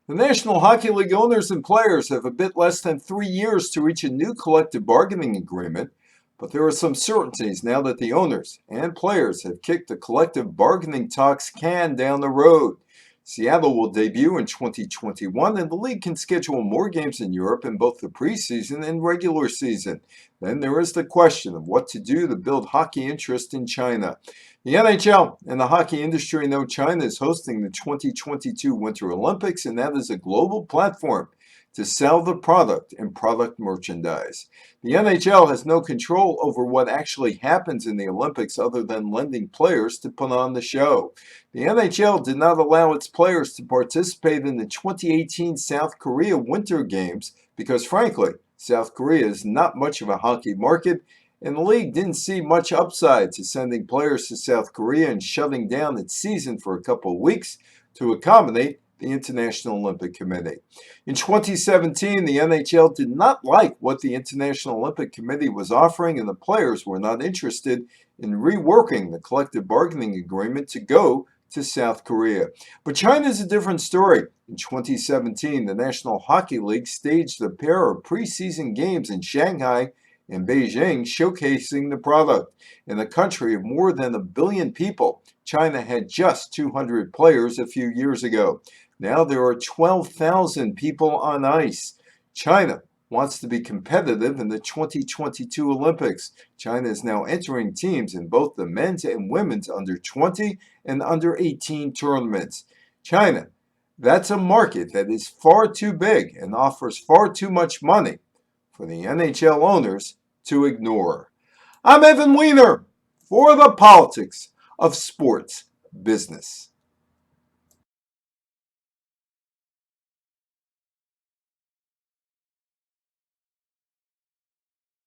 The National Hockey League owners and players have a bit less than 3 years to reach a new collective bargaining agreement, but there are some certainties now that the owners and players have kicked the collective bargaining talks can down the road. Seattle will debut in 2021, and the league can schedule more games in Europe in both the preseason and regular season. Then there is the question of what to do to build hockey interest in China. The NHL and the hockey industry know China is hosting the 2022 Winter Olympics, and that is a global platform to sell the product and product merchandise. The NHL has no control over what actually happens in the Olympics other than lending players to put on the show. The NHL did not allow its players to participate in the 2018 South Korea Winter Games because, frankly, South Korea is not much of a hockey market, and the league didn't see much upside to sending players to South Korea and shutting down its season for a couple of weeks to accommodate the International Olympic Committee. In 2017, the NHL did not like what the International Olympic Committee was offering, and the players were not interested in reworking the collective bargaining agreement to go to South Korea. But China is a different story. In 2017, the National Hockey League staged a pair of preseason games in Shanghai and Beijing, showcasing the product. In a country of more than 1 billion people, China had just 200 players a few years ago. Now there are 12,000 people on ice. China wants to be competitive in the 2022 Olympics. China is now entering teams in both the men's and women's under 20 and under 18 tournaments. China, that's a market that is far too big and offers far too much money for the NHL owners to ignore. I'm Evan Weiner for the Politics of Sports Business.